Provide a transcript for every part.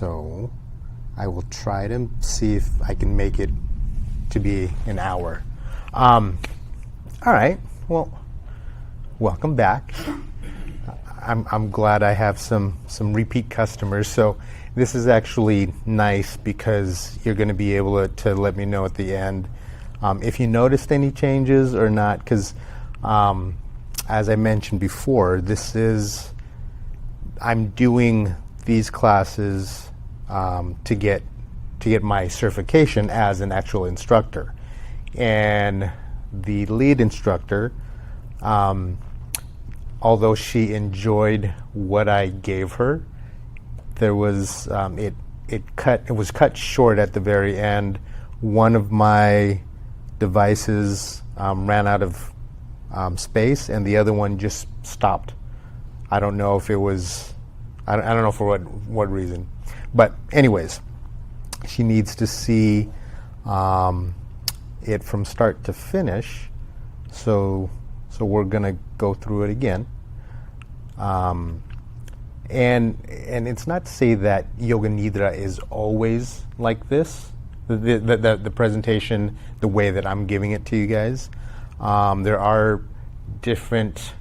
So I will try to see if I can make it to be an hour. All right. Well, welcome back. I'm glad I have some repeat customers. So this is actually nice because you're going to be able to let me know at the end if you noticed any changes or not. Because as I mentioned before, I'm doing these classes to get my certification as an actual instructor. And the lead instructor, although she enjoyed what I gave her, there was it was cut short at the very end. One of my devices ran out of space, and the other one just stopped. I don't know if it was, I don't know for what reason. But anyways, she needs to see it from start to finish. So we're going to go through it again. And it's not to say that Yoga Nidra is always like this, the presentation, the way that I'm giving it to you guys. There are different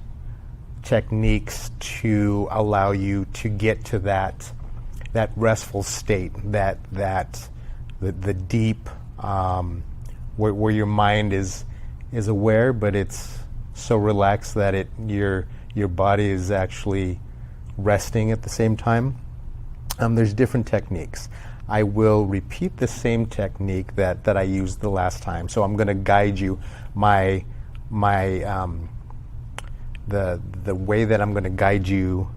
techniques to allow you to get to that restful state, the deep, where your mind is aware, but it's so relaxed that your body is actually resting at the same time. There's different techniques. I will repeat the same technique that I used the last time. So I'm going to guide you. The way that I'm going to guide you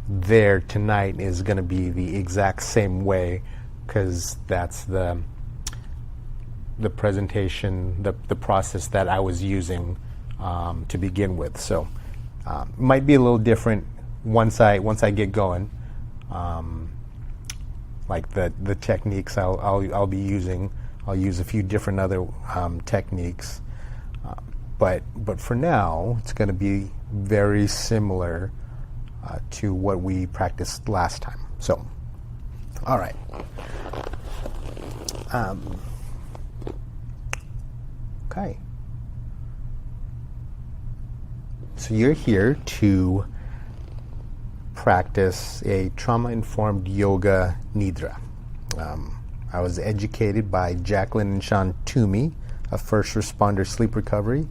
there tonight is going to be the exact same way, because that's the presentation, the process that I was using to begin with. So it might be a little different once I get going. Like the techniques I'll be using, I'll use a few different other techniques, but for now it's going to be very similar to what we practiced last time. So, all right. Okay. So you're here to practice a trauma-informed yoga nidra. I was educated by Jacqueline and Sean Toomey of First Responder Sleep Recovery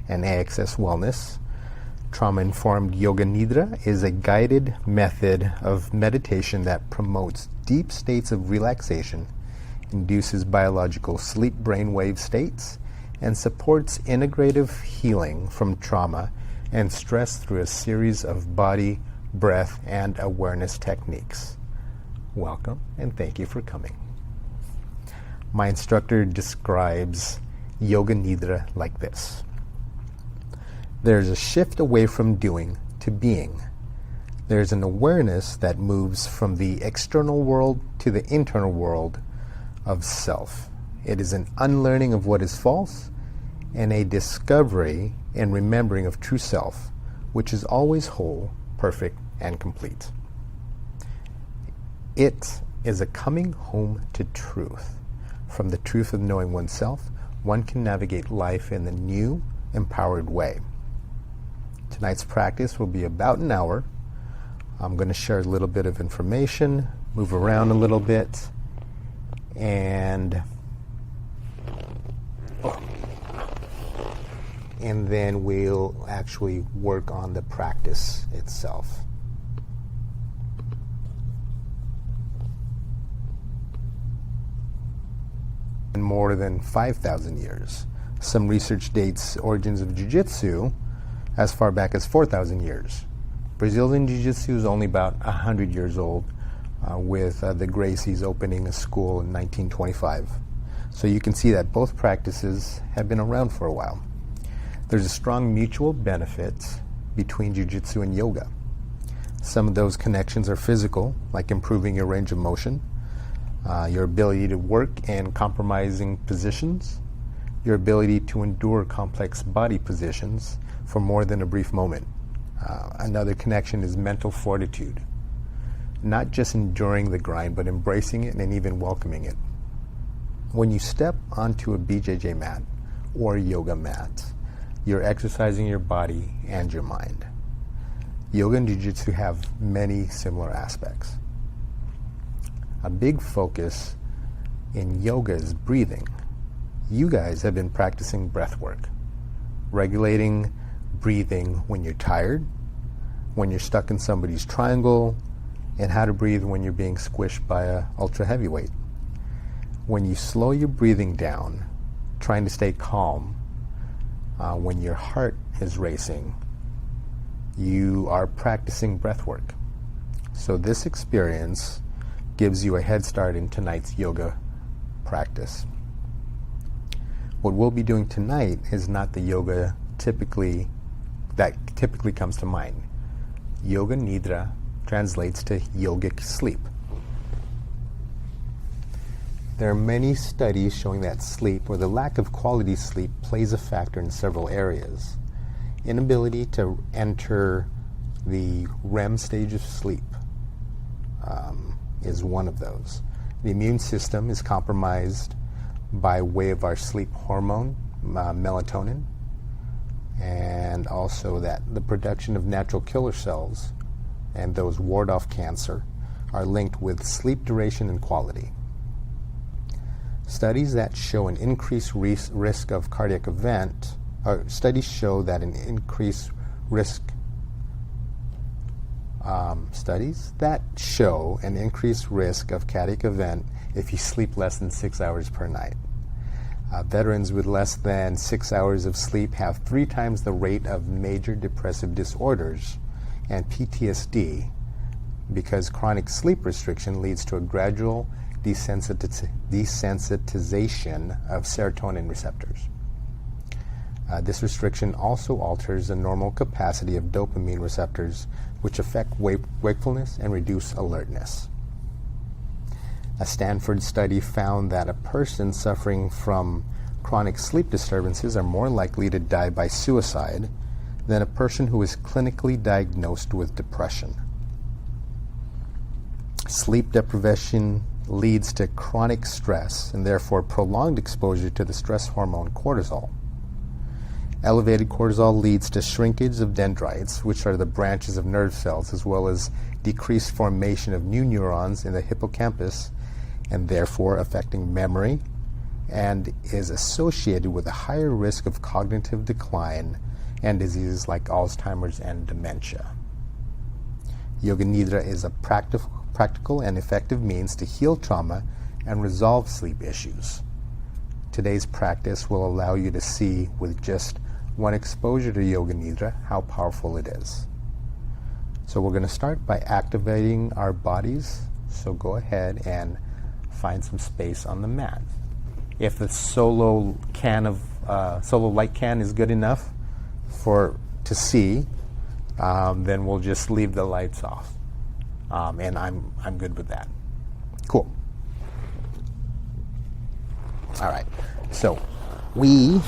and AXS Wellness. Trauma-informed yoga nidra is a guided method of meditation that promotes deep states of relaxation, induces biological sleep brainwave states, and supports integrative healing from trauma and stress through a series of body, breath, and awareness techniques. Welcome, and thank you for coming. My instructor describes Yoga Nidra like this. There's a shift away from doing to being. There's an awareness that moves from the external world to the internal world of self. It is an unlearning of what is false and a discovery and remembering of true self, which is always whole, perfect, and complete. It is a coming home to truth. From the truth of knowing oneself, one can navigate life in a new, empowered way. Tonight's practice will be about an hour. I'm going to share a little bit of information, move around a little bit, and then we'll actually work on the practice itself. In more than 5,000 years. Some research dates origins of Jiu-Jitsu as far back as 4,000 years. Brazilian Jiu-Jitsu is only about 100 years old, with the Gracies opening a school in 1925. So you can see that both practices have been around for a while. There's a strong mutual benefit between Jiu-Jitsu and yoga. Some of those connections are physical, like improving your range of motion, your ability to work in compromising positions, your ability to endure complex body positions for more than a brief moment. Another connection is mental fortitude. not just enduring the grind, but embracing it and even welcoming it. When you step onto a BJJ mat or yoga mat, you're exercising your body and your mind. Yoga and Jiu-Jitsu have many similar aspects. A big focus in yoga is breathing. You guys have been practicing breath work, regulating breathing when you're tired, when you're stuck in somebody's triangle, and how to breathe when you're being squished by an ultra heavyweight. When you slow your breathing down, trying to stay calm, when your heart is racing, you are practicing breath work. So this experience gives you a head start in tonight's yoga practice. What we'll be doing tonight is not the yoga that typically comes to mind. Yoga Nidra translates to yogic sleep. There are many studies showing that sleep, or the lack of quality sleep, plays a factor in several areas. Inability to enter the REM stage of sleep is one of those. The immune system is compromised by way of our sleep hormone, melatonin, and also that the production of natural killer cells and those ward off cancer are linked with sleep duration and quality. Studies that show an increased risk of cardiac event, studies show that an increased risk of cardiac event if you sleep less than 6 hours per night. Veterans with less than 6 hours of sleep have 3 times the rate of major depressive disorders and PTSD, because chronic sleep restriction leads to a gradual desensitization of serotonin receptors. This restriction also alters the normal capacity of dopamine receptors, which affect wakefulness and reduce alertness. A Stanford study found that a person suffering from chronic sleep disturbances are more likely to die by suicide than a person who is clinically diagnosed with depression. Sleep deprivation leads to chronic stress and therefore prolonged exposure to the stress hormone cortisol. Elevated cortisol leads to shrinkage of dendrites, which are the branches of nerve cells, as well as decreased formation of new neurons in the hippocampus, and therefore affecting memory, and is associated with a higher risk of cognitive decline and diseases like Alzheimer's and dementia. Yoga Nidra is a practical and effective means to heal trauma and resolve sleep issues. Today's practice will allow you to see with just one exposure to Yoga Nidra how powerful it is. So we're going to start by activating our bodies. So go ahead and find some space on the mat. If the solo light can is good enough to see, then we'll just leave the lights off. And I'm good with that. Cool. All right. So we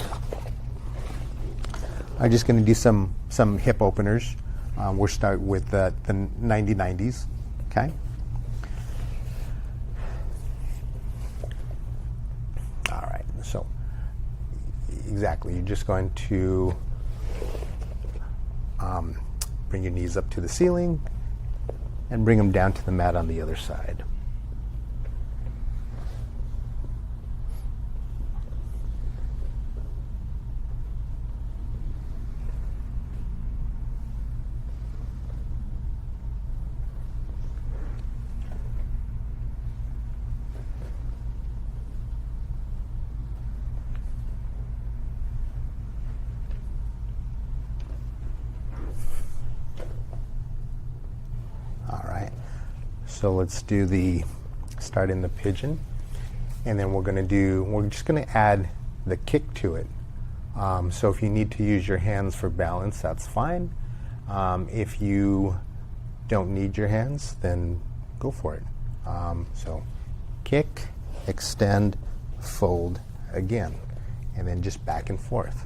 are just going to do some hip openers. We'll start with the 90-90s. Okay. All right. So exactly, you're just going to bring your knees up to the ceiling and bring them down to the mat on the other side. So let's do start in the pigeon, and then we're just going to add the kick to it. So if you need to use your hands for balance, that's fine. If you don't need your hands, then go for it. So kick, extend, fold again, and then just back and forth.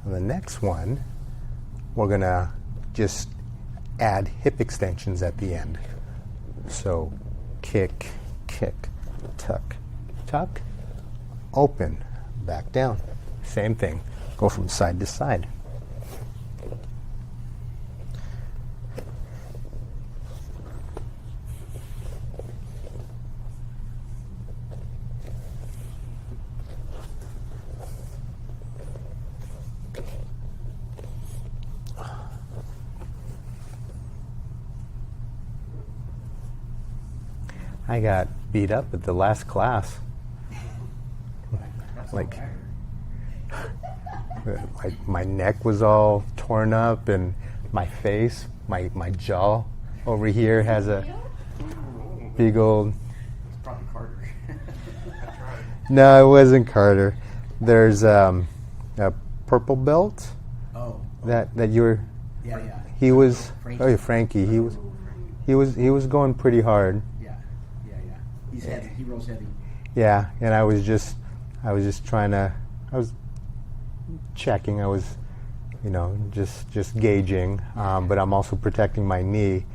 On the next one, we're going to just add hip extensions at the end. So kick, kick, tuck, tuck, open, back down. Same thing. Go from side to side. I got beat up at the last class. Like my neck was all torn up, and my face, my jaw over here has a big old. It's probably Carter. No, it wasn't Carter. There's a purple belt. Oh. That you were. Yeah, yeah. He was. Frankie. Oh, yeah, Frankie. He was going pretty hard. Yeah. He's heavy. He rolls heavy. Yeah, and I was just trying to. I was checking. I was, just gauging. But I'm also protecting my knee.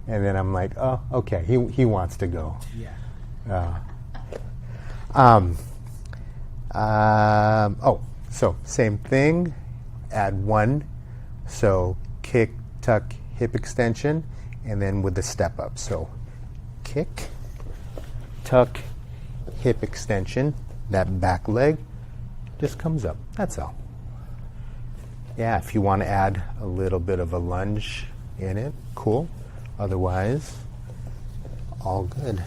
And then I'm like, oh, okay. He wants to go. Yeah. So same thing. Add one. So kick, tuck, hip extension, and then with the step up. So kick, tuck, hip extension. That back leg just comes up. That's all. Yeah, if you want to add a little bit of a lunge in it, cool. Otherwise, all good.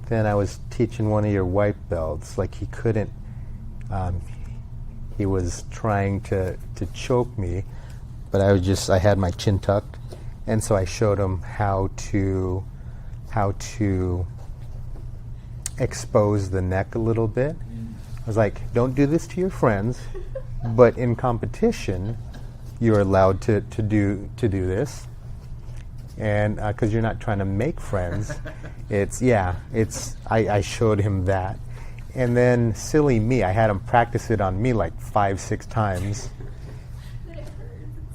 Then I was teaching one of your white belts, like he couldn't, he was trying to choke me, but I had my chin tucked, and so I showed him how to expose the neck a little bit. I was like, don't do this to your friends, but in competition, you're allowed to do this. And because you're not trying to make friends, I showed him that. And then silly me, I had him practice it on me like 5-6 times.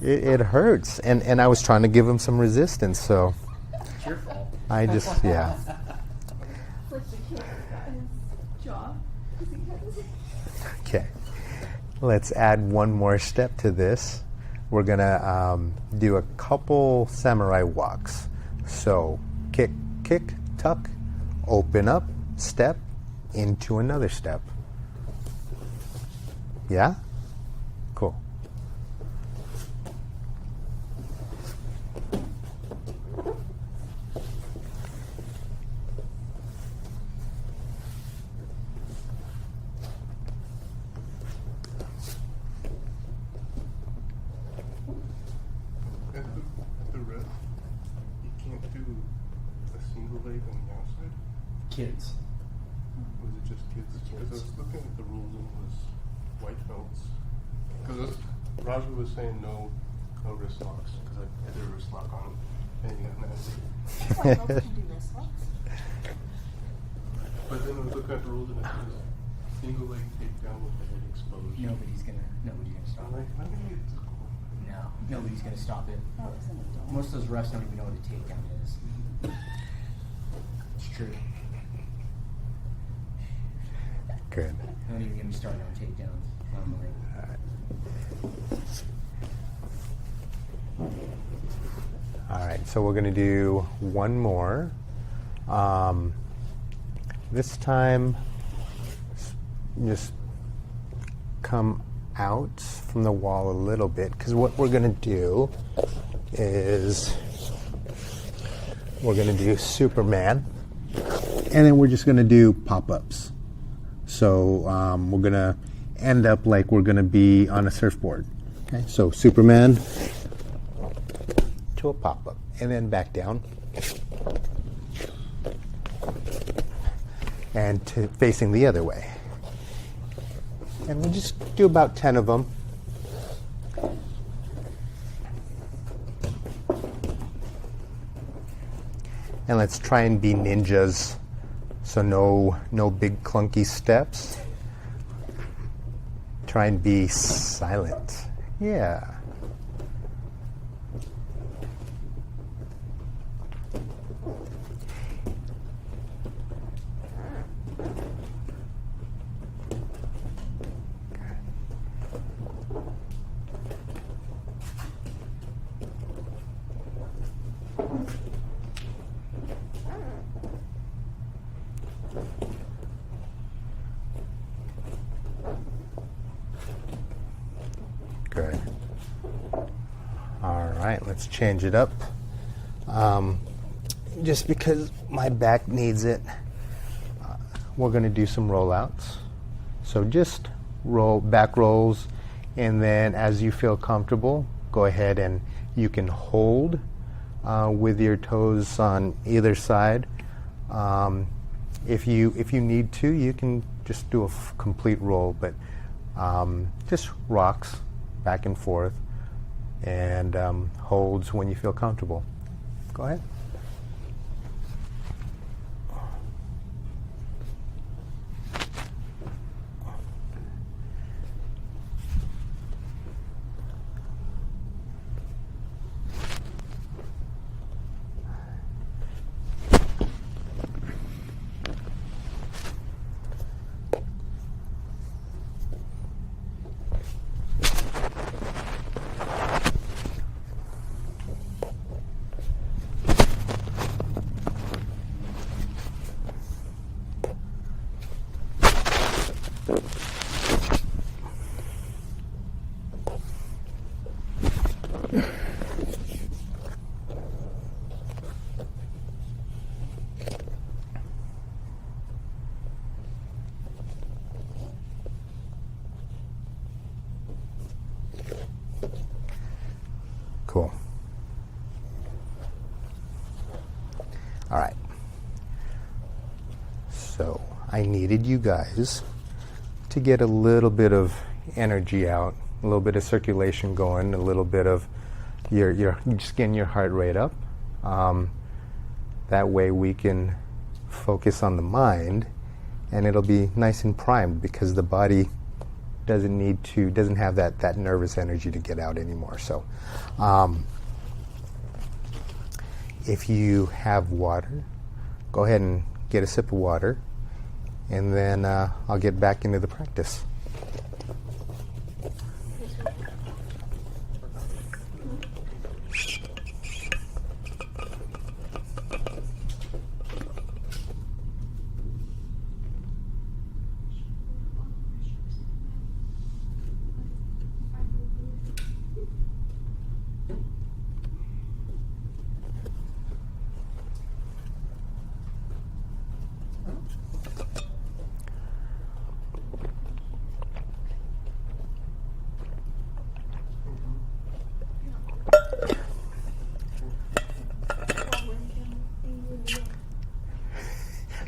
It hurts. And I was trying to give him some resistance, so It's your fault. I just, yeah. Like the kid got his jaw. Okay. Let's add one more step to this. We're going to do a couple samurai walks. So kick, kick, tuck, open up, step, into another step. Yeah? Cool. At the rest, you can't do a single leg on the outside? Kids. Or is it just kids? Because I was looking at the rules and it was white belts. Because Raja was saying no wrist locks, because I did a wrist lock on him, and he got nasty. Can do wrist locks. But then I was looking at the rules and it says single leg takedown with the head exposed. Nobody's gonna stop I'm it. like, how can you do No, nobody's gonna stop it. Oh, it's an adult. Most of those refs don't even know what a takedown is. It's true. Good. Don't even get me started on takedowns. All right, so we're going to do one more. This time, just come out from the wall a little bit, because what we're going to do is we're going to do Superman, and then we're just going to do pop-ups. So we're going to end up like we're going to be on a surfboard. Okay, so Superman to a pop-up, and then back down. And facing the other way. And we'll just do about 10 of them. And let's try and be ninjas. So no big clunky steps. Try and be silent. Yeah. Good. All right, let's change it up. Just because my back needs it, we're going to do some rollouts. So just back rolls, and then as you feel comfortable, go ahead and you can hold with your toes on either side. If you need to, you can just do a complete roll, but just rocks back and forth, and holds when you feel comfortable. Go ahead. Cool. All right. So I needed you guys to get a little bit of energy out, a little bit of circulation going, a little bit of your just getting your heart rate up. That way we can focus on the mind, and it'll be nice and primed because the body doesn't have that nervous energy to get out anymore. So if you have water, go ahead and get a sip of water, and then I'll get back into the practice.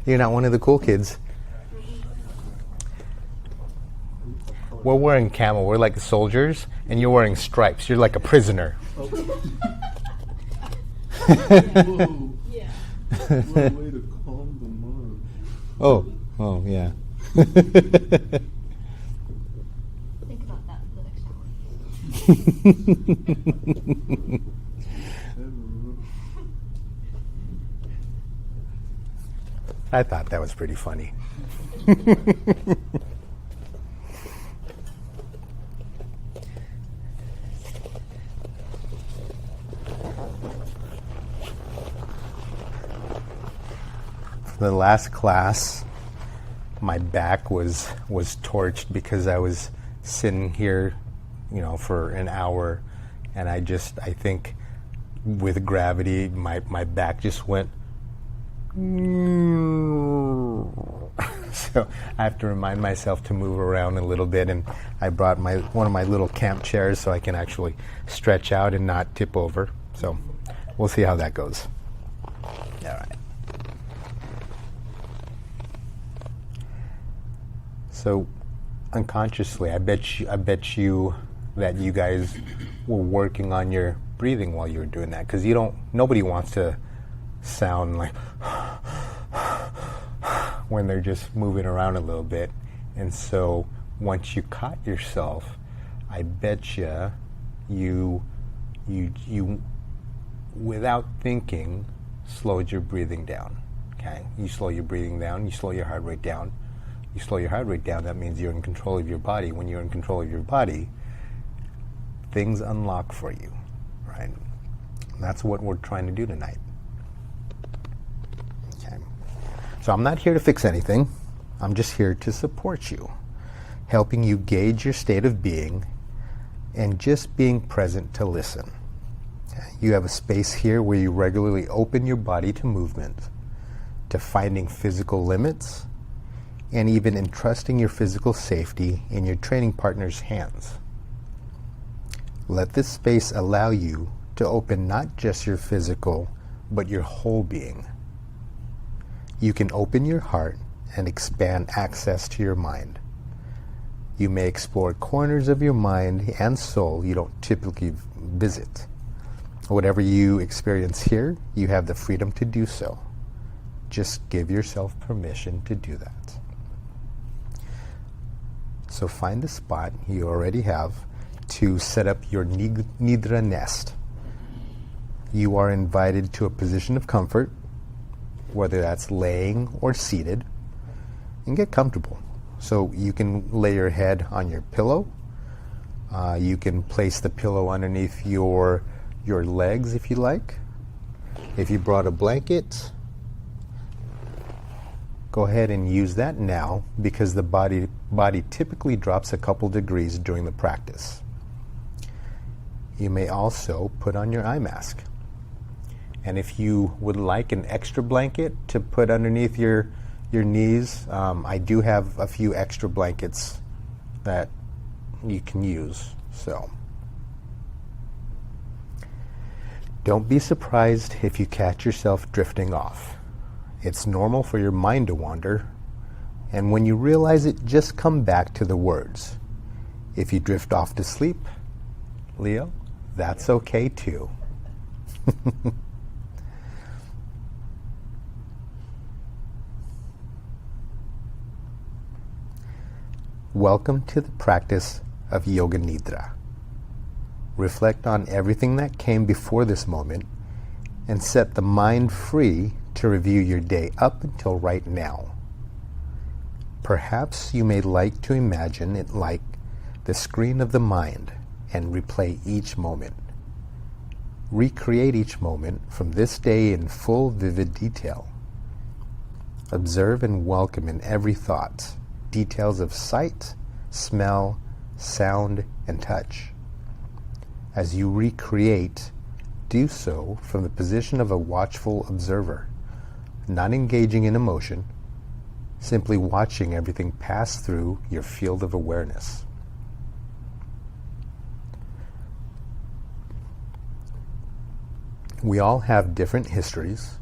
You're not one of the cool kids. We're wearing camo. We're like soldiers, and you're wearing stripes. You're like a prisoner. Whoa. Yeah. What a way to calm the mind. Oh, yeah. Think about that for the next hour. I thought that was pretty funny. For the last class, my back was torched because I was sitting here, for an hour, and I think with gravity, my back just went. So I have to remind myself to move around a little bit, and I brought one of my little camp chairs so I can actually stretch out and not tip over. So we'll see how that goes. All right. So unconsciously, I bet you that you guys were working on your breathing while you were doing that, because nobody wants to sound like when they're just moving around a little bit. And so once you caught yourself, I bet you without thinking slowed your breathing down. Okay, you slow your breathing down, you slow your heart rate down. You slow your heart rate down, that means you're in control of your body. When you're in control of your body, things unlock for you, right? And that's what we're trying to do tonight. Okay. So I'm not here to fix anything. I'm just here to support you, helping you gauge your state of being and just being present to listen. Okay. You have a space here where you regularly open your body to movement, to finding physical limits, and even entrusting your physical safety in your training partner's hands. Let this space allow you to open not just your physical, but your whole being. You can open your heart and expand access to your mind. You may explore corners of your mind and soul you don't typically visit. Whatever you experience here, you have the freedom to do so. Just give yourself permission to do that. So find a spot you already have to set up your Nidra nest. You are invited to a position of comfort, whether that's laying or seated, and get comfortable. So you can lay your head on your pillow. You can place the pillow underneath your legs if you like. If you brought a blanket, go ahead and use that now, because the body typically drops a couple degrees during the practice. You may also put on your eye mask. And if you would like an extra blanket to put underneath your knees, I do have a few extra blankets that you can use. So don't be surprised if you catch yourself drifting off. It's normal for your mind to wander, and when you realize it, just come back to the words. If you drift off to sleep, Leo, that's okay too. Welcome to the practice of Yoga Nidra. Reflect on everything that came before this moment and set the mind free to review your day up until right now. Perhaps you may like to imagine it like the screen of the mind and replay each moment. Recreate each moment from this day in full, vivid detail. Observe and welcome in every thought details of sight, smell, sound, and touch. As you recreate, do so from the position of a watchful observer, not engaging in emotion, simply watching everything pass through your field of awareness. We all have different histories,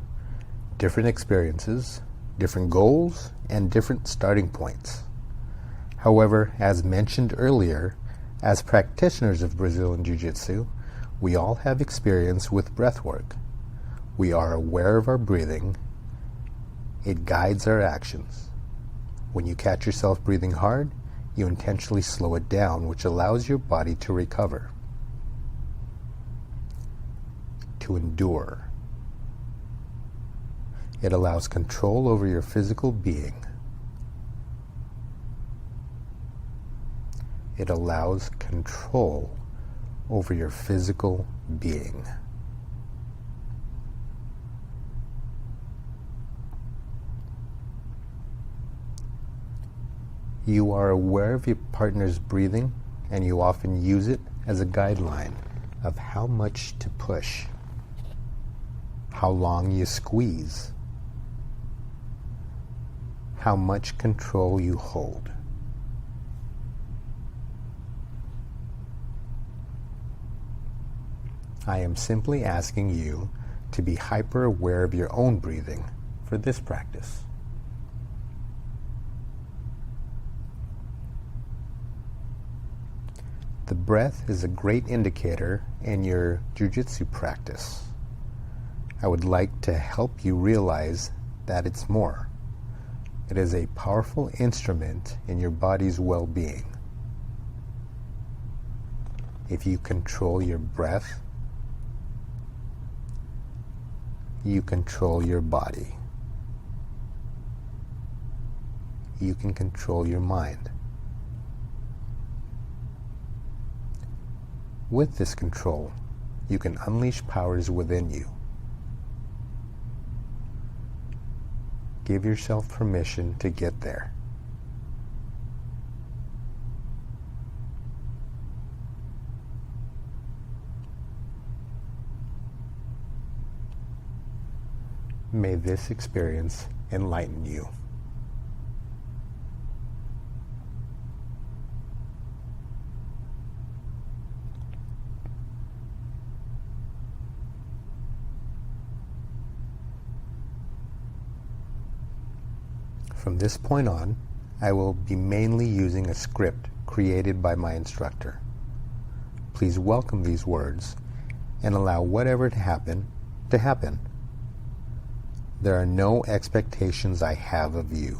different experiences, different goals, and different starting points. However, as mentioned earlier, as practitioners of Brazilian Jiu-Jitsu, we all have experience with breath work. We are aware of our breathing. It guides our actions. When you catch yourself breathing hard, you intentionally slow it down, which allows your body to recover, to endure. It allows control over your physical being. It allows control over your physical being. You are aware of your partner's breathing, and you often use it as a guideline of how much to push, how long you squeeze, how much control you hold. I am simply asking you to be hyper aware of your own breathing for this practice. The breath is a great indicator in your jiu-jitsu practice. I would like to help you realize that it's more. It is a powerful instrument in your body's well-being. If you control your breath, you control your body. You can control your mind. With this control, you can unleash powers within you. Give yourself permission to get there. May this experience enlighten you. From this point on, I will be mainly using a script created by my instructor. Please welcome these words and allow whatever to happen to happen. There are no expectations I have of you.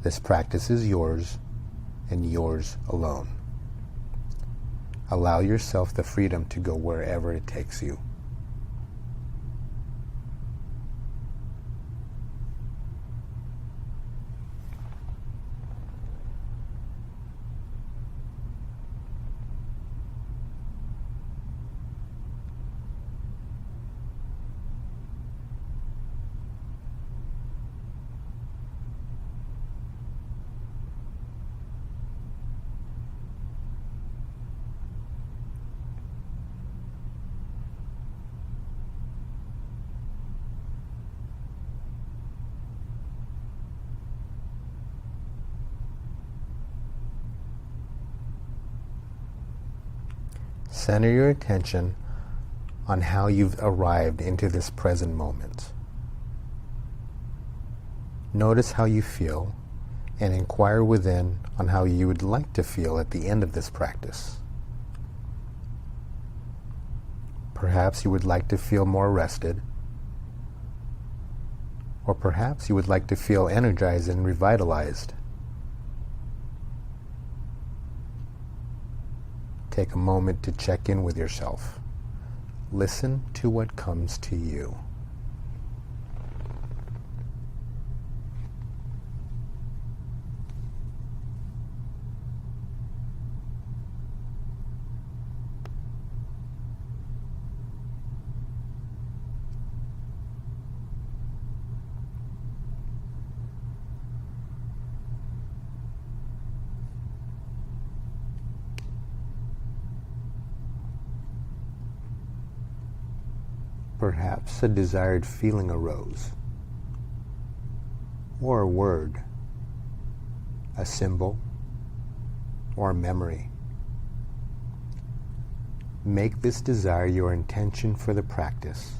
This practice is yours and yours alone. Allow yourself the freedom to go wherever it takes you. Center your attention on how you've arrived into this present moment. Notice how you feel and inquire within on how you would like to feel at the end of this practice. Perhaps you would like to feel more rested, or perhaps you would like to feel energized and revitalized. Take a moment to check in with yourself. Listen to what comes to you. Perhaps a desired feeling arose, or a word, a symbol, or a memory. Make this desire your intention for the practice,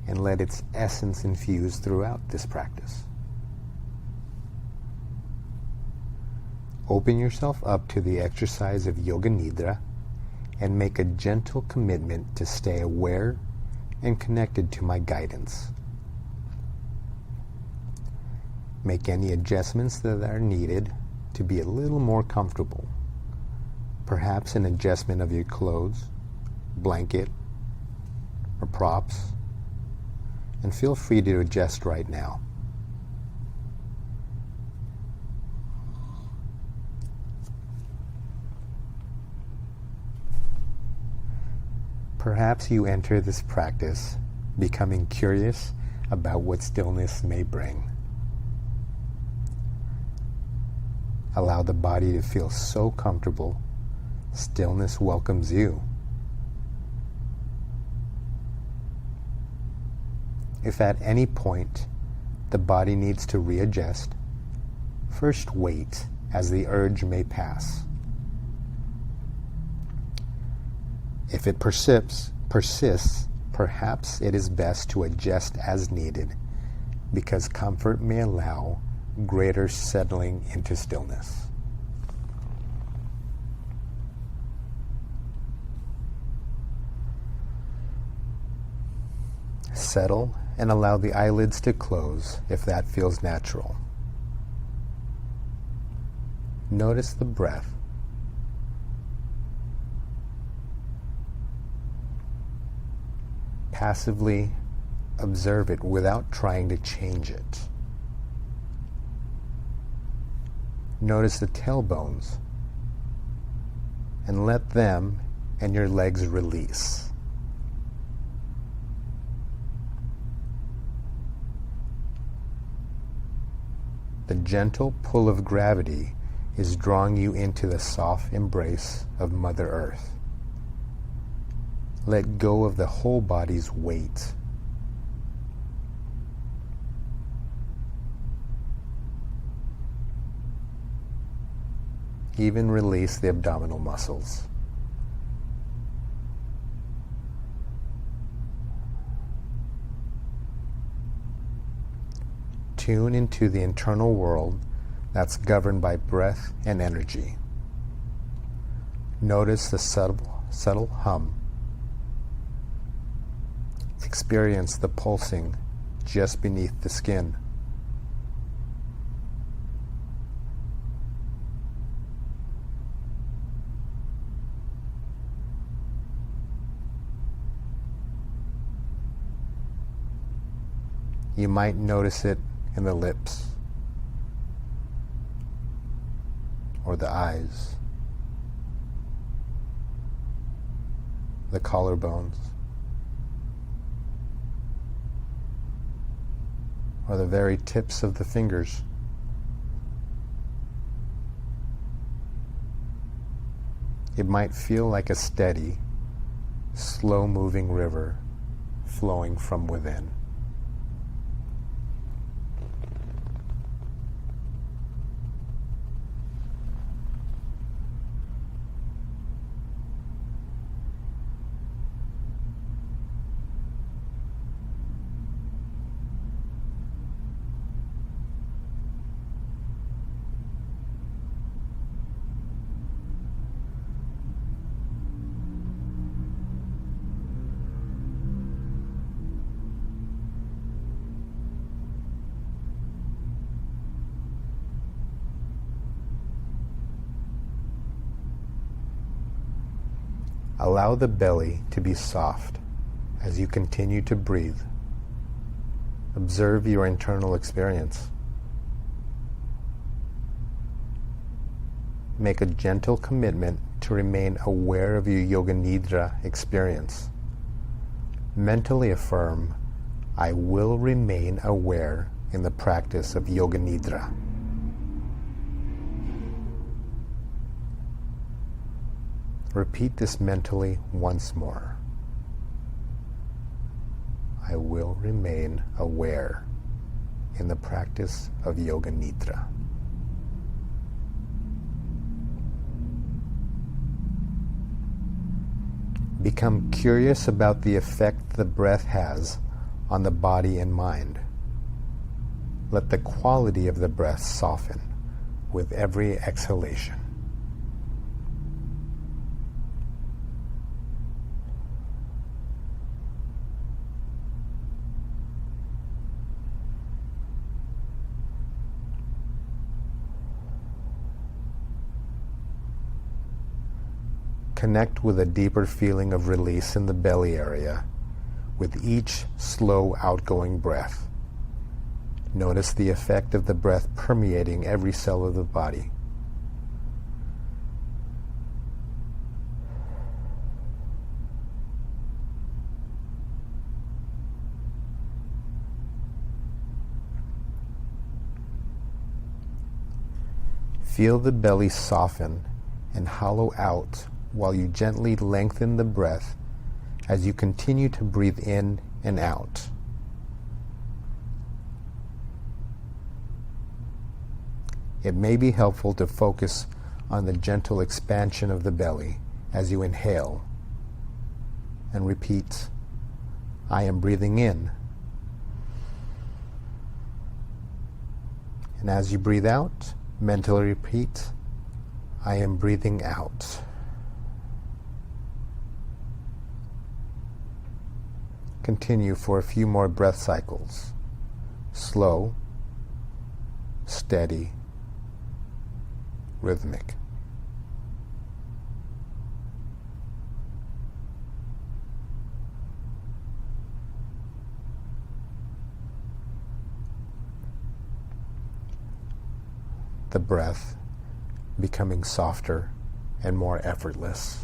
and let its essence infuse throughout this practice. Open yourself up to the exercise of Yoga Nidra, and make a gentle commitment to stay aware and connected to my guidance. Make any adjustments that are needed to be a little more comfortable. Perhaps an adjustment of your clothes, blanket, or props. And feel free to adjust right now. Perhaps you enter this practice becoming curious about what stillness may bring. Allow the body to feel so comfortable. Stillness welcomes you. If at any point the body needs to readjust, first wait as the urge may pass. If it persists, perhaps it is best to adjust as needed, because comfort may allow greater settling into stillness. Settle and allow the eyelids to close if that feels natural. Notice the breath. Passively observe it without trying to change it. Notice the tailbones and let them and your legs release. The gentle pull of gravity is drawing you into the soft embrace of Mother Earth. Let go of the whole body's weight. Even release the abdominal muscles. Tune into the internal world that's governed by breath and energy. Notice the subtle hum. Experience the pulsing just beneath the skin. You might notice it in the lips or the eyes, the collarbones, or the very tips of the fingers. It might feel like a steady, slow-moving river flowing from within. Allow the belly to be soft as you continue to breathe. Observe your internal experience. Make a gentle commitment to remain aware of your Yoga Nidra experience. Mentally affirm, I will remain aware in the practice of Yoga Nidra. Repeat this mentally once more. I will remain aware in the practice of Yoga Nidra. Become curious about the effect the breath has on the body and mind. Let the quality of the breath soften with every exhalation. Connect with a deeper feeling of release in the belly area with each slow outgoing breath. Notice the effect of the breath permeating every cell of the body. Feel the belly soften and hollow out while you gently lengthen the breath as you continue to breathe in and out. It may be helpful to focus on the gentle expansion of the belly as you inhale and repeat, I am breathing in. And as you breathe out, mentally repeat, I am breathing out. Continue for a few more breath cycles. Slow, steady, rhythmic. The breath becoming softer and more effortless.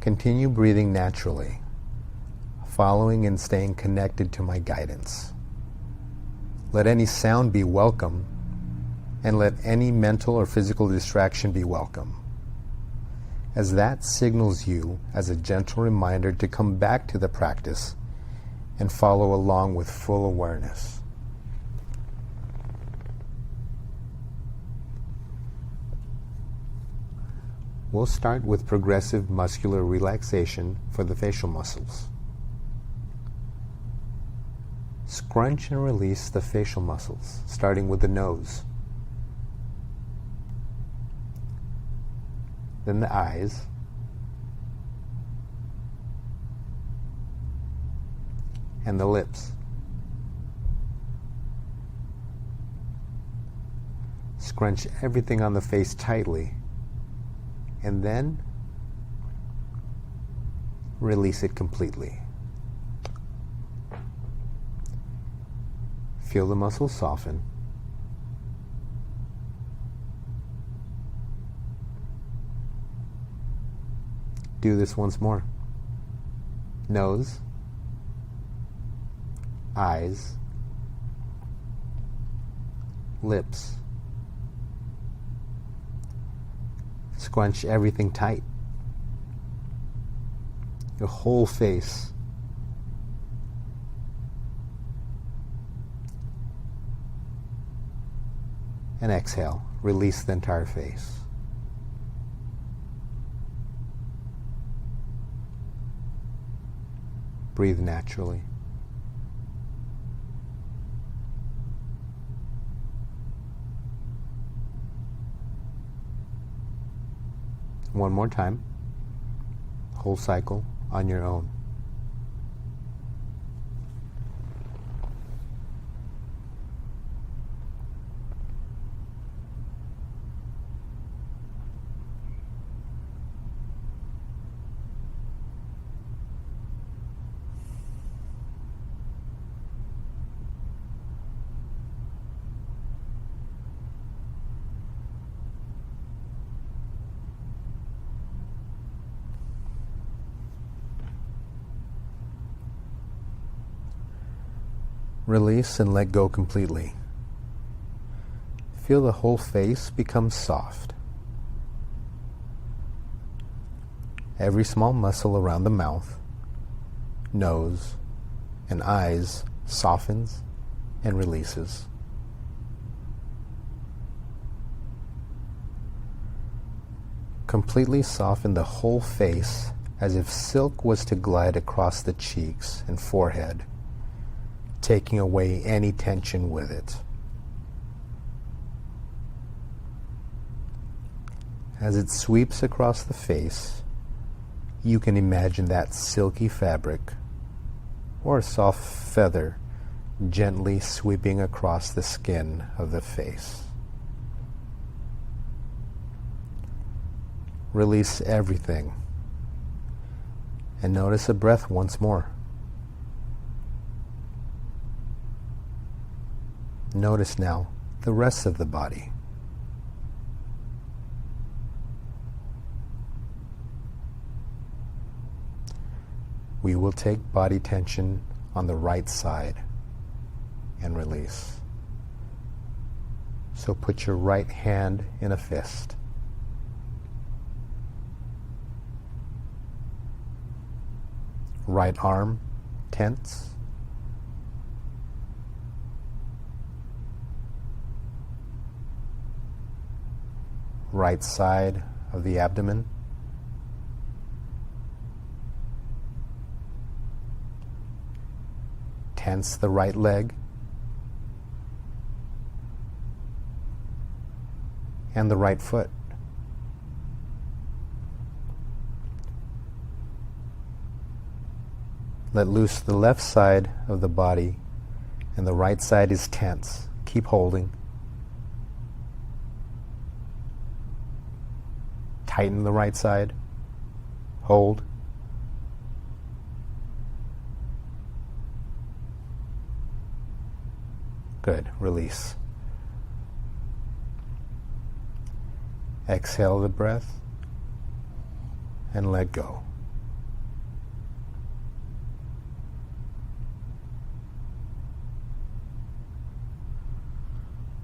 Continue breathing naturally, following and staying connected to my guidance. Let any sound be welcome, and let any mental or physical distraction be welcome, as that signals you as a gentle reminder to come back to the practice and follow along with full awareness. We'll start with progressive muscular relaxation for the facial muscles. Scrunch and release the facial muscles, starting with the nose, then the eyes, and the lips. Scrunch everything on the face tightly, and then release it completely. Feel the muscles soften. Do this once more. Nose, eyes, lips. Scrunch everything tight. Your whole face. And exhale. Release the entire face. Breathe naturally. One more time. Whole cycle on your own. Release and let go completely. Feel the whole face become soft. Every small muscle around the mouth, nose, and eyes softens and releases. Completely soften the whole face as if silk was to glide across the cheeks and forehead, taking away any tension with it. As it sweeps across the face, you can imagine that silky fabric or a soft feather gently sweeping across the skin of the face. Release everything and notice the breath once more. Notice now the rest of the body. We will take body tension on the right side and release. So put your right hand in a fist. Right arm tense. Right side of the abdomen. Tense the right leg. And the right foot. Let loose the left side of the body, and the right side is tense. Keep holding. Tighten the right side. Hold. Good. Release. Exhale the breath and let go.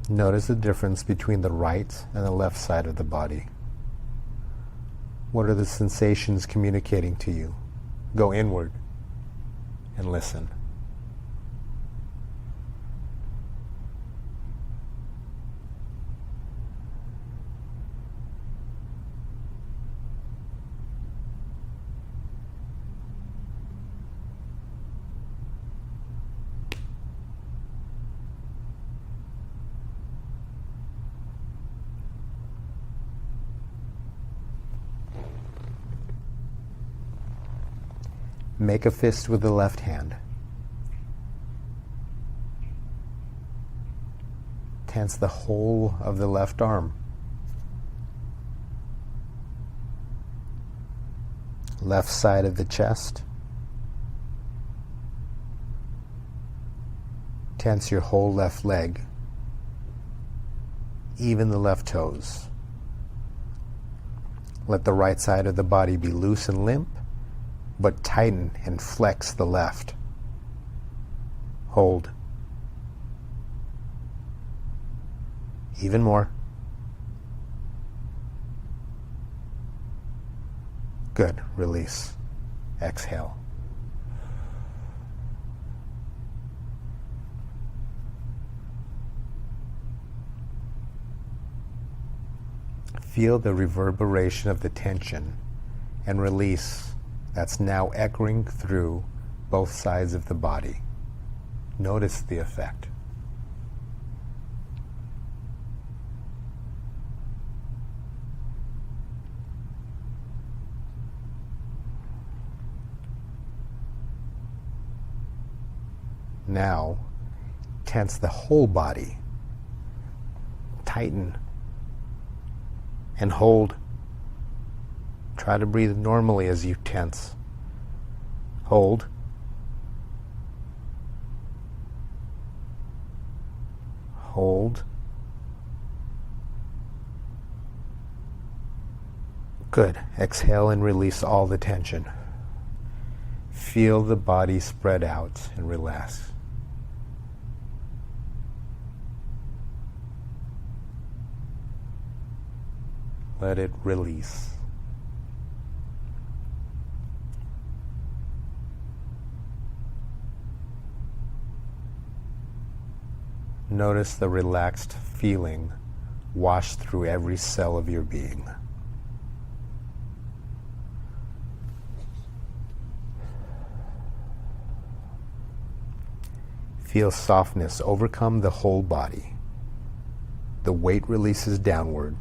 Notice the difference between the right and the left side of the body. What are the sensations communicating to you? Go inward and listen. Make a fist with the left hand. Tense the whole of the left arm. Left side of the chest. Tense your whole left leg, even the left toes. Let the right side of the body be loose and limp, but tighten and flex the left. Hold. Even more. Good. Release. Exhale. Feel the reverberation of the tension and release that's now echoing through both sides of the body. Notice the effect. Now, tense the whole body. Tighten and hold. Try to breathe normally as you tense. Hold. Hold. Good. Exhale and release all the tension. Feel the body spread out and relax. Let it release. Notice the relaxed feeling wash through every cell of your being. Feel softness overcome the whole body. The weight releases downward,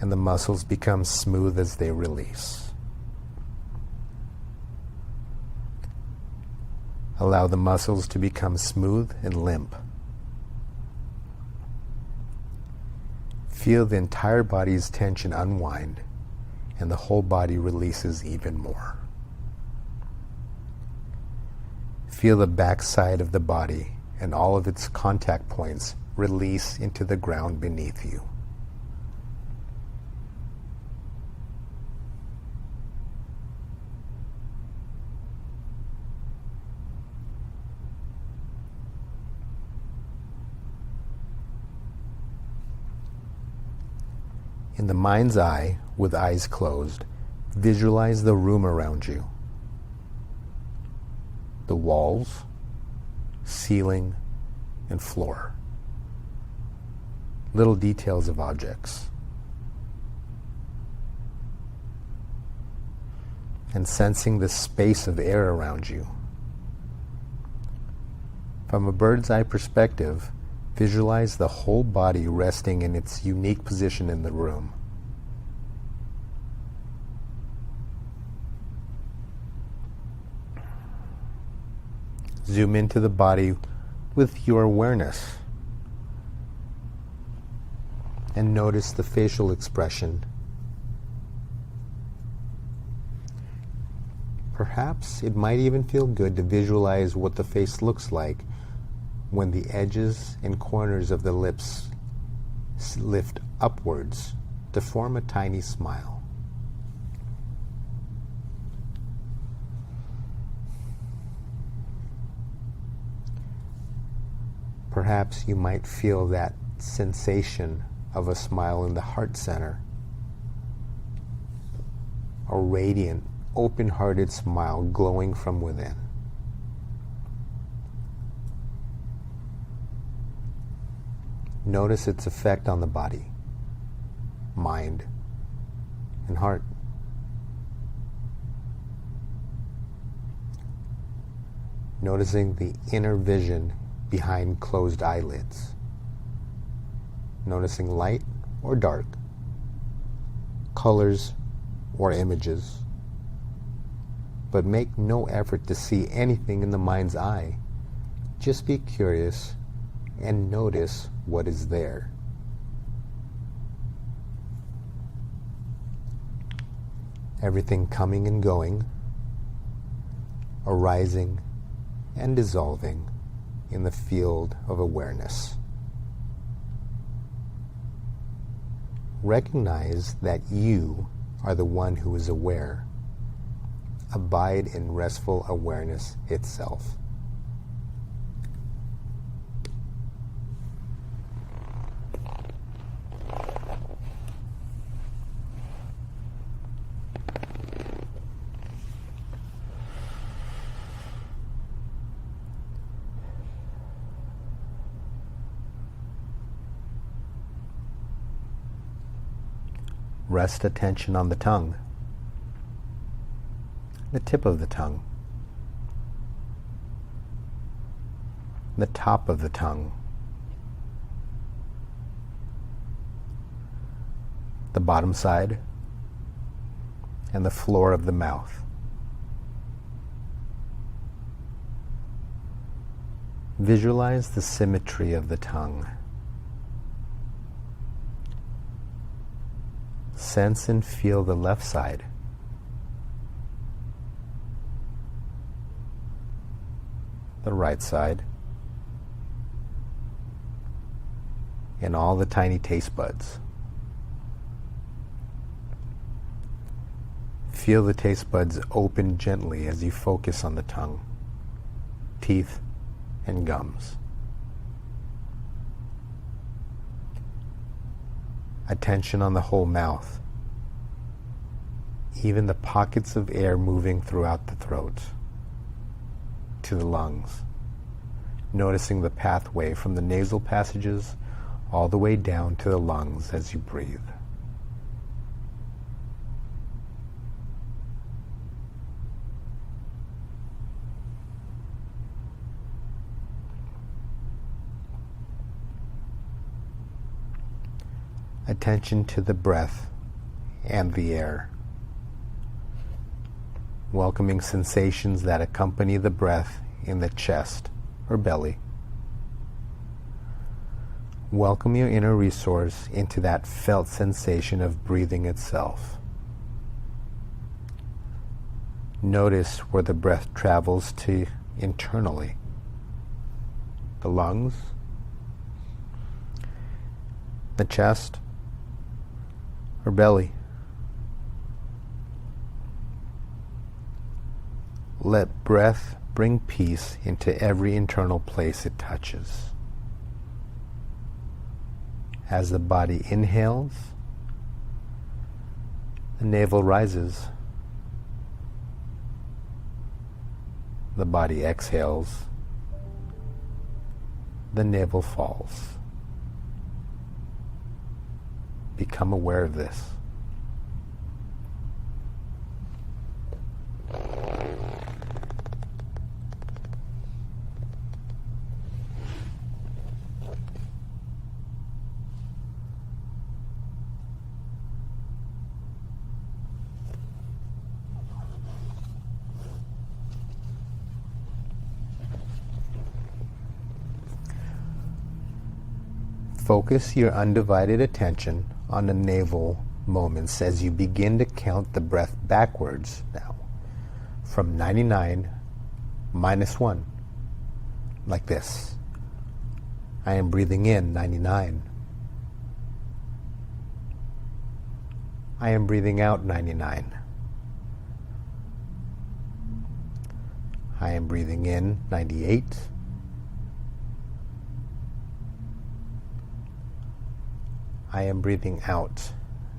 and the muscles become smooth as they release. Allow the muscles to become smooth and limp. Feel the entire body's tension unwind, and the whole body releases even more. Feel the back side of the body and all of its contact points release into the ground beneath you. In the mind's eye, with eyes closed, visualize the room around you. The walls, ceiling, and floor. Little details of objects. And sensing the space of air around you. From a bird's eye perspective, visualize the whole body resting in its unique position in the room. Zoom into the body with your awareness and notice the facial expression. Perhaps it might even feel good to visualize what the face looks like when the edges and corners of the lips lift upwards to form a tiny smile. Perhaps you might feel that sensation of a smile in the heart center, a radiant, open-hearted smile glowing from within. Notice its effect on the body, mind, and heart. Noticing the inner vision behind closed eyelids. Noticing light or dark, colors or images. But make no effort to see anything in the mind's eye. Just be curious and notice what is there. Everything coming and going, arising and dissolving in the field of awareness. Recognize that you are the one who is aware. Abide in restful awareness itself. Rest attention on the tongue, the tip of the tongue, the top of the tongue, the bottom side, and the floor of the mouth. Visualize the symmetry of the tongue. Sense and feel the left side, the right side, and all the tiny taste buds. Feel the taste buds open gently as you focus on the tongue, teeth, and gums. Attention on the whole mouth, even the pockets of air moving throughout the throat to the lungs, noticing the pathway from the nasal passages all the way down to the lungs as you breathe. Attention to the breath and the air. Welcoming sensations that accompany the breath in the chest or belly. Welcome your inner resource into that felt sensation of breathing itself. Notice where the breath travels to internally. The lungs, the chest, or belly. Let breath bring peace into every internal place it touches. As the body inhales navel rises. The body exhales. The navel falls. Become aware of this. Focus your undivided attention on the navel moments as you begin to count the breath backwards now, from 99 minus 1, like this. I am breathing in 99. I am breathing out 99. I am breathing in 98. I am breathing out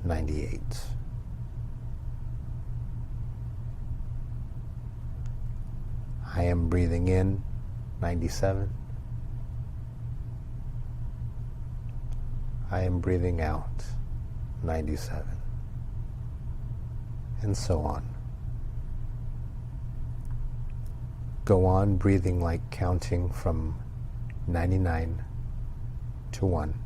98. I am breathing in 97. I am breathing out 97. And so on. Go on breathing like counting from 99 to 1.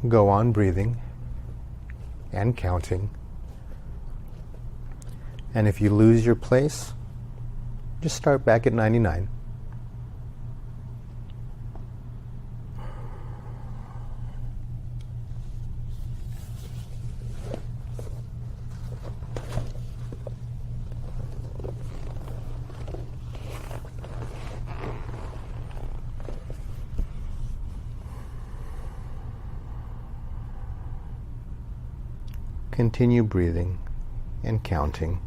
Go on breathing and counting. And if you lose your place, just start back at 99. Continue breathing and counting.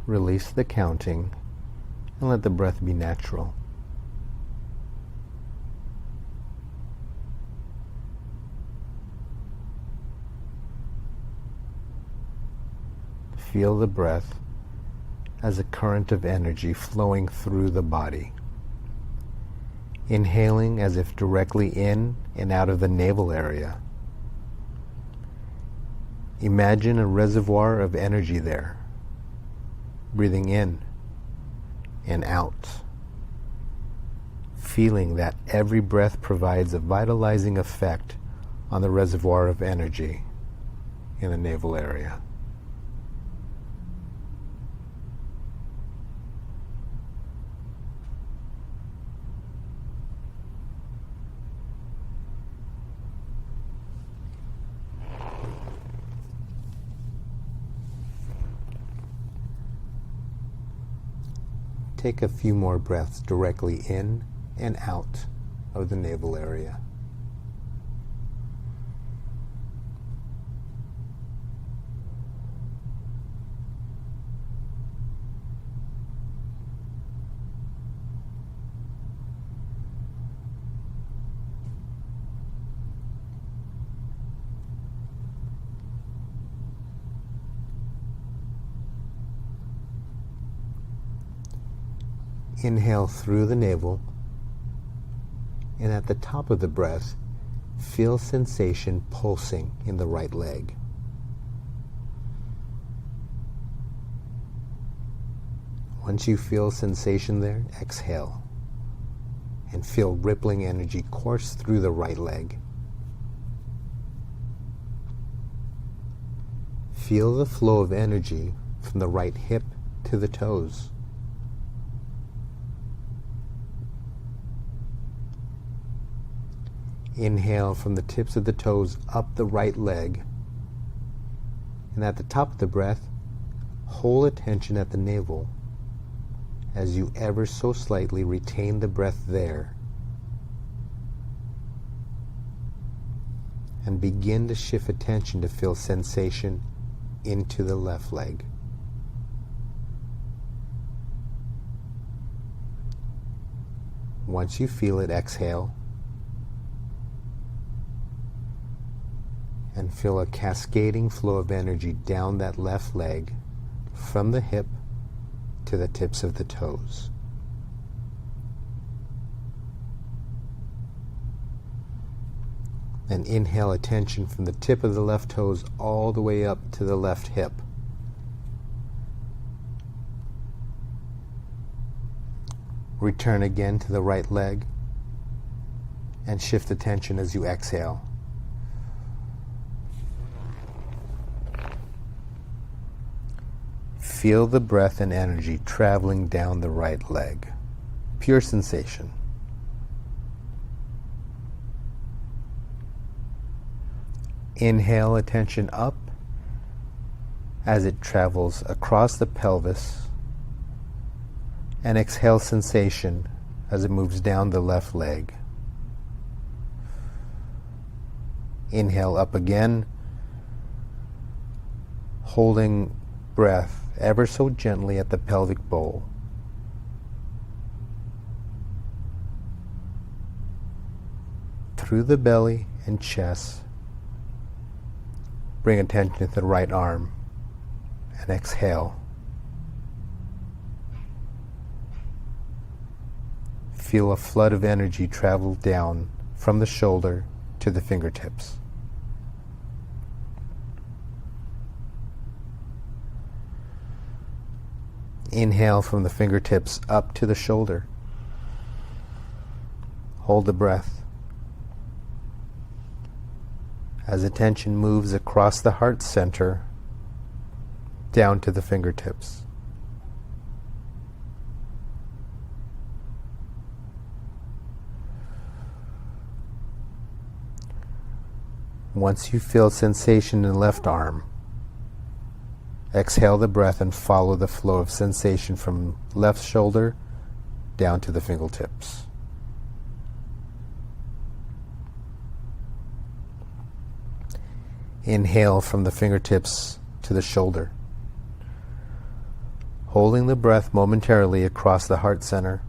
Release the counting and let the breath be natural. Feel the breath as a current of energy flowing through the body. Inhaling as if directly in and out of the navel area. Imagine a reservoir of energy there. Breathing in and out. Feel feeling that every breath provides a vitalizing effect on the reservoir of energy in the navel area. Take a few more breaths directly in and out of the navel area. Inhale through the navel, and at the top of the breath, feel sensation pulsing in the right leg. Once you feel sensation there, exhale and feel rippling energy course through the right leg. Feel the flow of energy from the right hip to the toes. Inhale from the tips of the toes up the right leg. And at the top of the breath, hold attention at the navel as you ever so slightly retain the breath there. And begin to shift attention to feel sensation into the left leg. Once you feel it, exhale. And feel a cascading flow of energy down that left leg from the hip to the tips of the toes. Then inhale attention from the tip of the left toes all the way up to the left hip. Return again to the right leg and shift attention as you exhale. Feel the breath and energy traveling down the right leg. Pure sensation. Inhale attention up as it travels across the pelvis, and exhale sensation as it moves down the left leg. Inhale up again, holding breath ever so gently at the pelvic bowl. Through the belly and chest, bring attention to the right arm and exhale. Feel a flood of energy travel down from the shoulder to the fingertips. Inhale from the fingertips up to the shoulder. Hold the breath as attention moves across the heart center down to the fingertips. Once you feel sensation in the left arm, exhale the breath and follow the flow of sensation from left shoulder down to the fingertips. Inhale from the fingertips to the shoulder. Holding the breath momentarily across the heart center.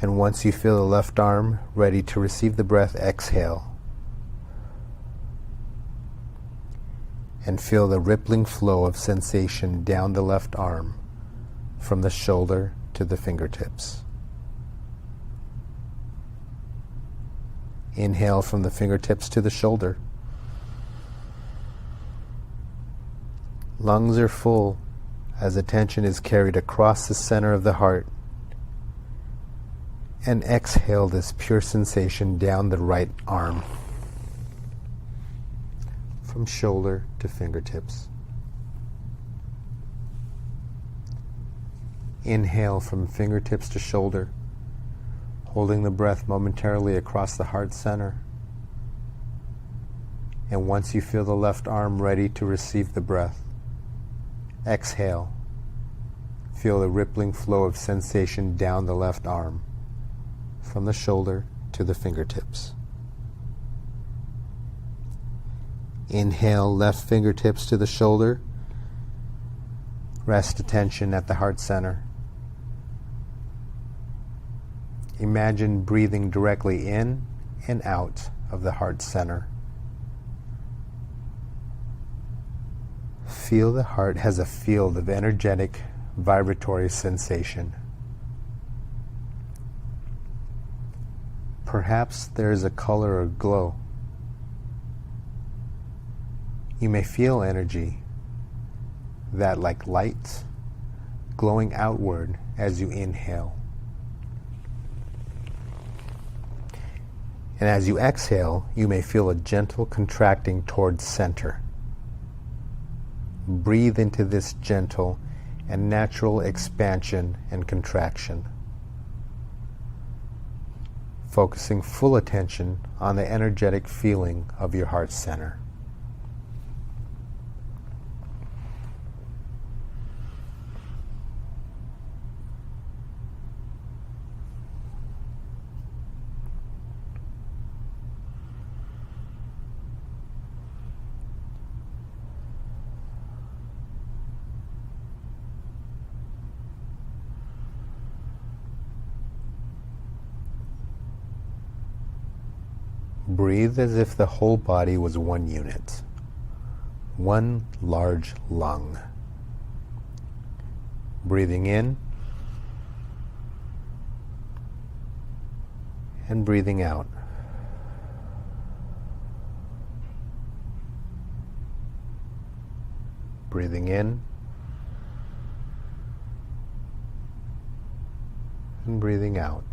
And once you feel the left arm ready to receive the breath, exhale. And feel the rippling flow of sensation down the left arm from the shoulder to the fingertips. Inhale from the fingertips to the shoulder. Lungs are full as attention is carried across the center of the heart. And exhale this pure sensation down the right arm, from shoulder to fingertips. Inhale from fingertips to shoulder, holding the breath momentarily across the heart center. And once you feel the left arm ready to receive the breath, exhale. Feel the rippling flow of sensation down the left arm, from the shoulder to the fingertips. Inhale, left fingertips to the shoulder. Rest attention at the heart center. Imagine breathing directly in and out of the heart center. Feel the heart has a field of energetic, vibratory sensation. Perhaps there is a color or glow. You may feel energy that, like light, glowing outward as you inhale. And as you exhale, you may feel a gentle contracting towards center. Breathe into this gentle and natural expansion and contraction, focusing full attention on the energetic feeling of your heart center. Breathe as if the whole body was one unit, one large lung. Breathing in and breathing out. Breathing in and breathing out.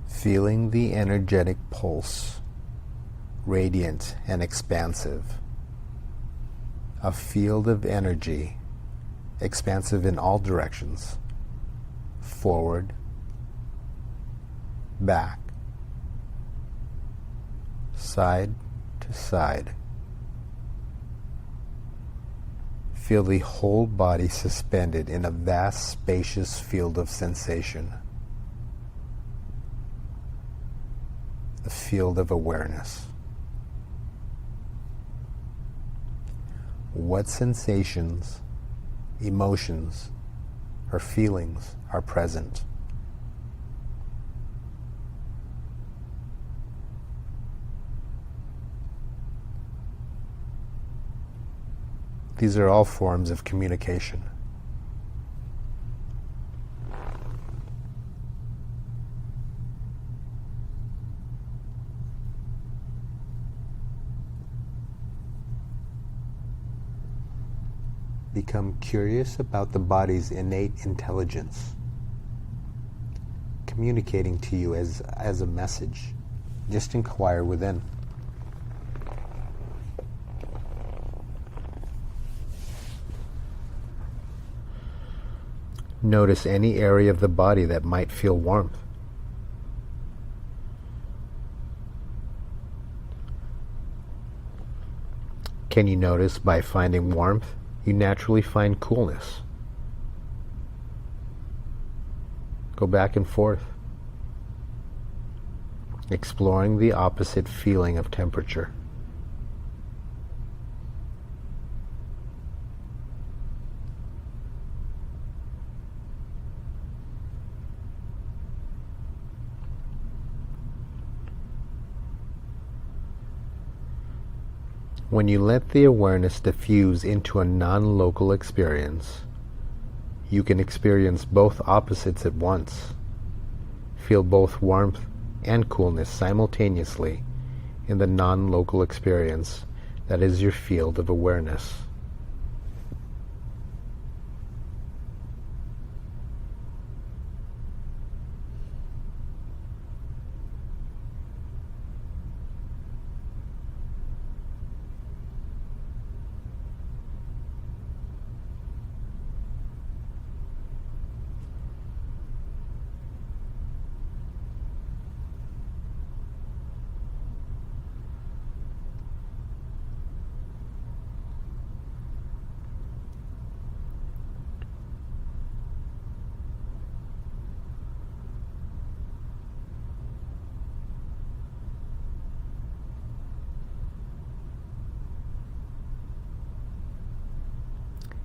Feeling the energetic pulse, radiant and expansive. A field of energy, expansive in all directions, forward, back, side to side. Feel the whole body suspended in a vast, spacious field of sensation. The field of awareness. What sensations, emotions, or feelings are present? These are all forms of communication. Become curious about the body's innate intelligence, communicating to you as a message? Just inquire within. Notice any area of the body that might feel warmth. Can you notice by finding warmth, you naturally find coolness? Go back and forth, exploring the opposite feeling of temperature. When you let the awareness diffuse into a non-local experience, you can experience both opposites at once. Feel both warmth and coolness simultaneously in the non-local experience that is your field of awareness.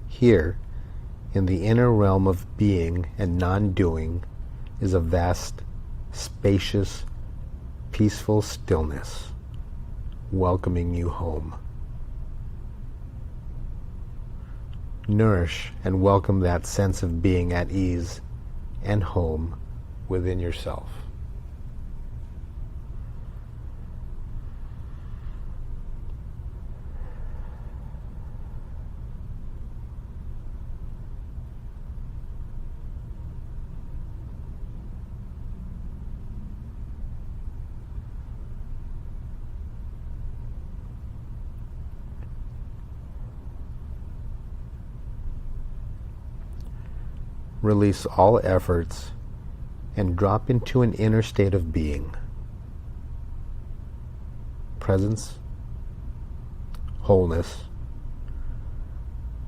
Here, in the inner realm of being and non-doing, is a vast, spacious, peaceful stillness, welcoming you home. Nourish and welcome that sense of being at ease and home within yourself. Release all efforts and drop into an inner state of being. Presence, wholeness,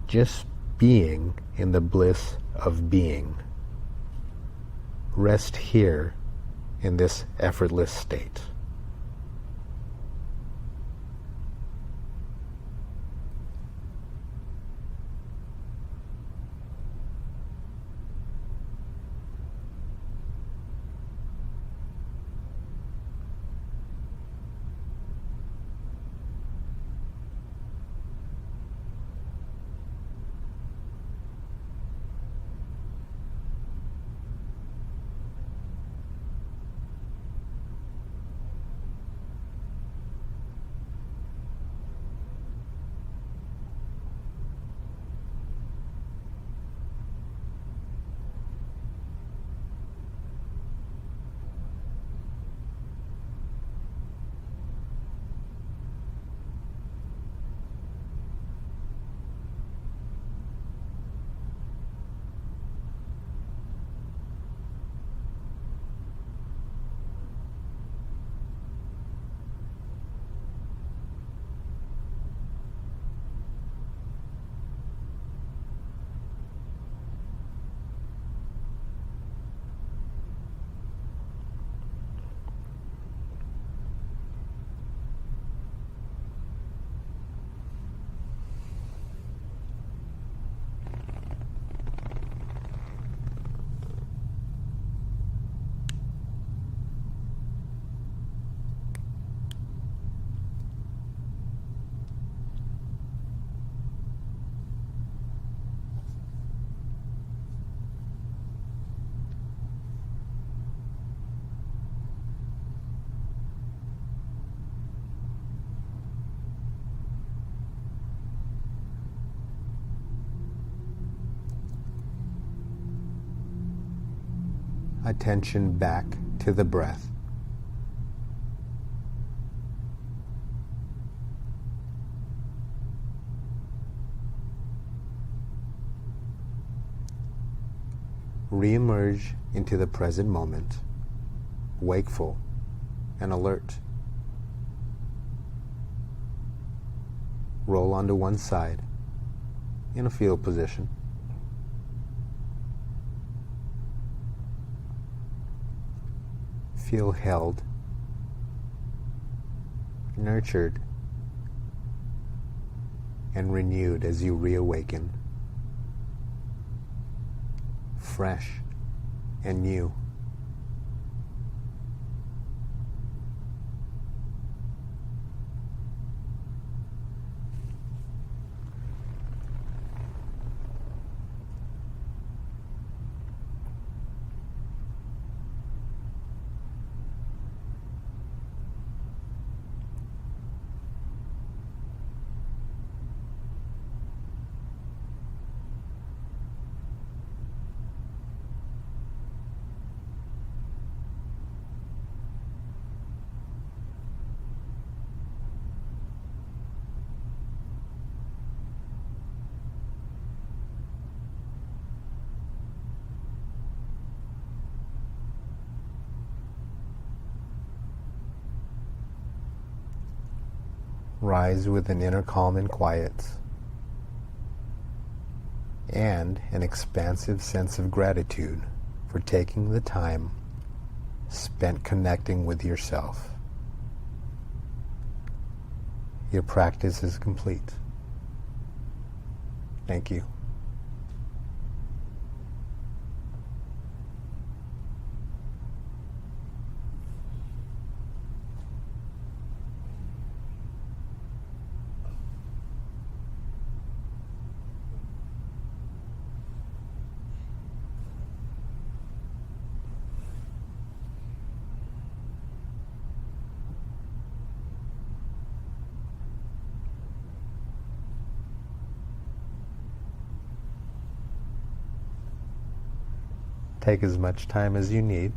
just being in the bliss of being. Rest here in this effortless state. attention back to the breath. Re-emerge into the present moment, wakeful and alert. Roll onto one side in a fetal position. Feel held, nurtured, and renewed as you reawaken, fresh and new. Rise with an inner calm and quiet, and an expansive sense of gratitude for taking the time spent connecting with yourself. Your practice is complete. Thank you. Take as much time as you need.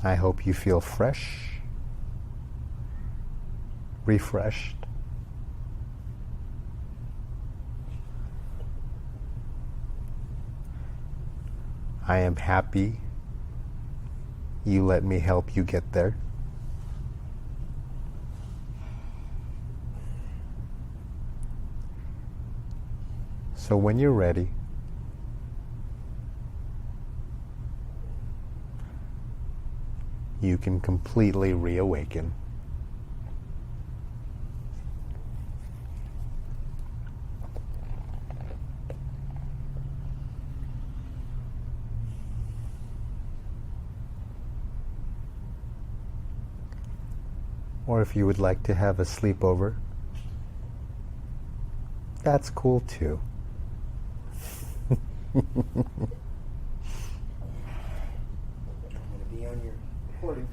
I hope you feel fresh, refreshed, I am happy you let me help you get there. So when you're ready, you can completely reawaken. Or if you would like to have a sleepover, that's cool too. I'm going to be on your recording.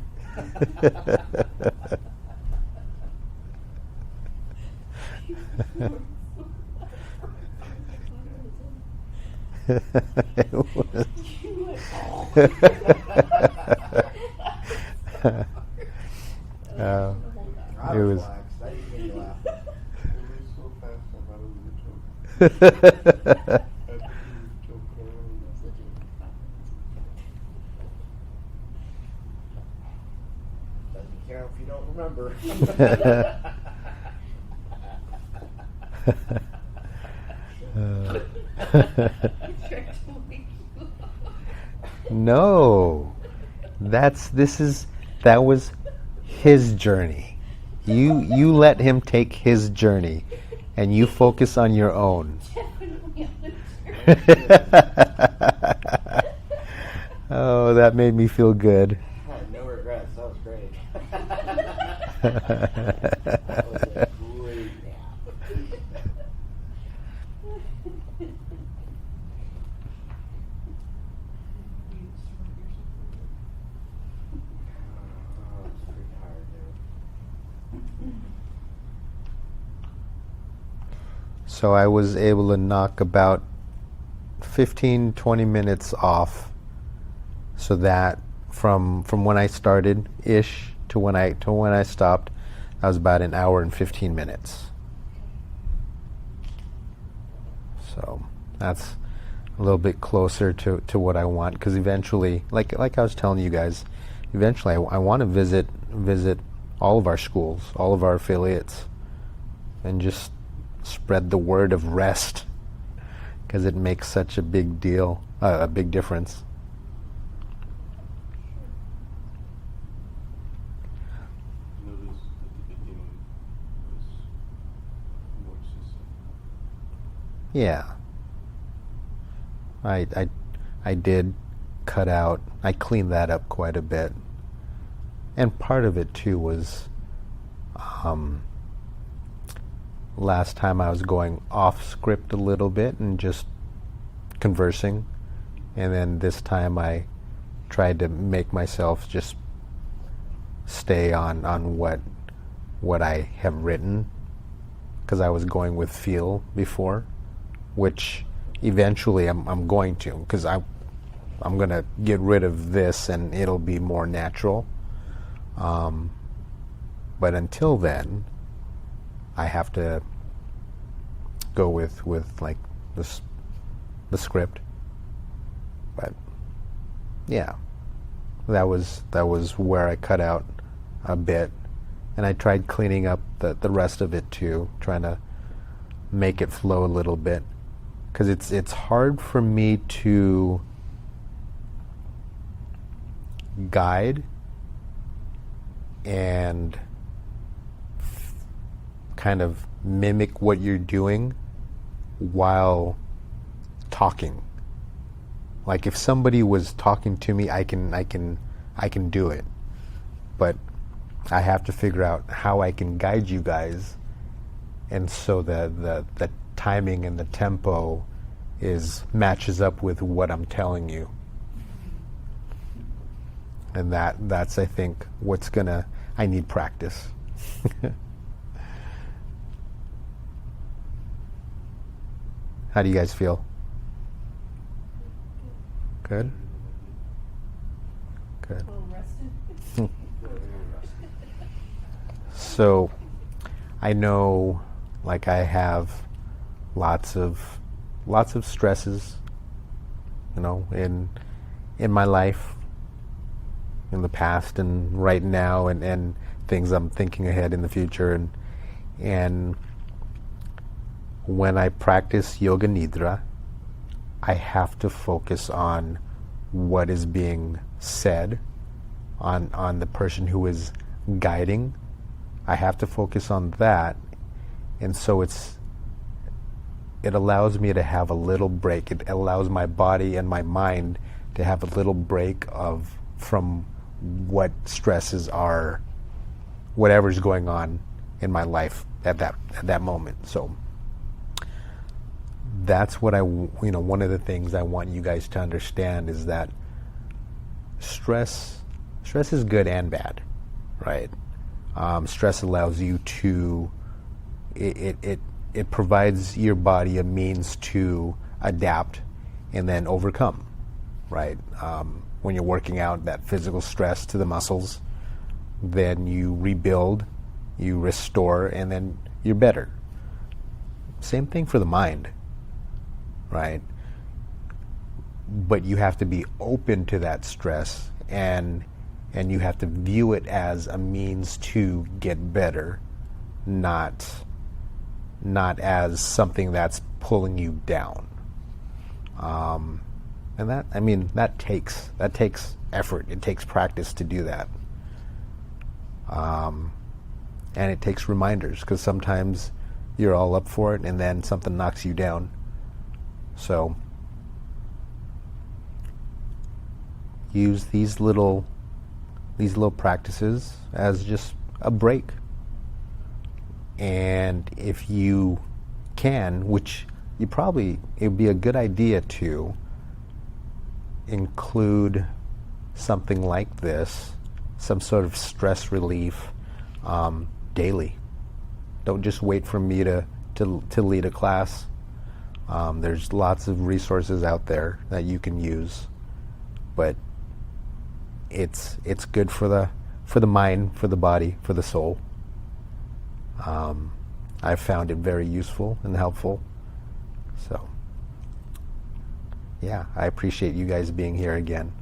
It was. So fast, I thought it was a joke. I thought he was joking around. Doesn't care if you don't remember. No, that was his journey. You let him take his journey, and you focus on your own. Oh, that made me feel good. I had no regrets. That was great. That was a great nap. Oh, it's pretty hard, dude. So I was able to knock about 15-20 minutes off, so that from when I started ish to when I stopped, that was about an hour and 15 minutes. So that's a little bit closer to what I want, because eventually, like I was telling you guys, eventually I want to visit all of our schools, all of our affiliates, and just spread the word of rest, because it makes such a big deal, a big difference. Notice at the beginning was more just Yeah. I did cut out, I cleaned that up quite a bit. And part of it too was last time I was going off script a little bit and just conversing. And then this time I tried to make myself just stay on what I have written, because I was going with feel before, which eventually I'm going to, because I'm going to get rid of this and it'll be more natural. But until then, I have to go with like the script. But yeah, that was where I cut out a bit, and I tried cleaning up the rest of it too, trying to make it flow a little bit, because it's hard for me to guide and kind of mimic what you're doing while talking. Like if somebody was talking to me, I can do it, but I have to figure out how I can guide you guys, and so the timing and the tempo matches up with what I'm telling you. And that's I think I need practice. How do you guys feel? Good? Good. Well rested. So I know, like, I have lots of stresses, in my life, in the past and right now, and things I'm thinking ahead in the future, and when I practice Yoga Nidra, I have to focus on what is being said, on the person who is guiding. I have to focus on that, and so it allows me to have a little break. It allows my body and my mind to have a little break from what stresses are, whatever's going on in my life at that moment. So that's what one of the things I want you guys to understand is that stress is good and bad, right? Stress allows you to, it provides your body a means to adapt and then overcome, right? When you're working out that physical stress to the muscles, then you rebuild, you restore, and then you're better. Same thing for the mind, right? But you have to be open to that stress, and you have to view it as a means to get better, not as something that's pulling you down. And that takes effort. It takes practice to do that. And it takes reminders, because sometimes you're all up for it and then something knocks you down. So use these little practices as just a break. And if you can, which it would be a good idea to include something like this, some sort of stress relief, daily. Don't just wait for me to to lead a class. There's lots of resources out there that you can use, but it's good for the mind, for the body, for the soul. I've found it very useful and helpful. So, yeah, I appreciate you guys being here again.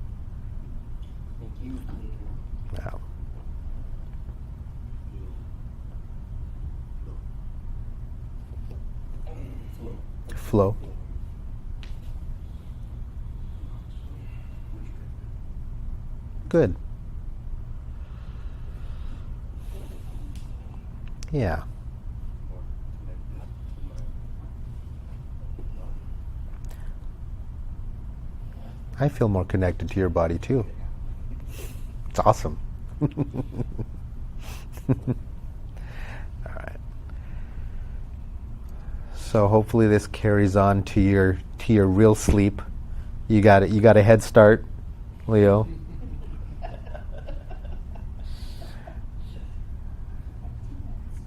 Thank you. Wow. Flow. Good. Yeah. I feel more connected to your body too. It's awesome. All right. So hopefully this carries on to your real sleep. You got a head start, Leo.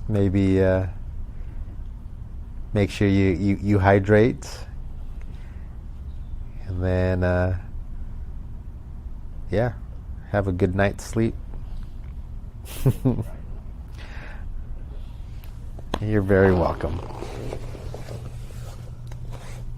Maybe make sure you hydrate, and then yeah, have a good night's sleep. You're very welcome.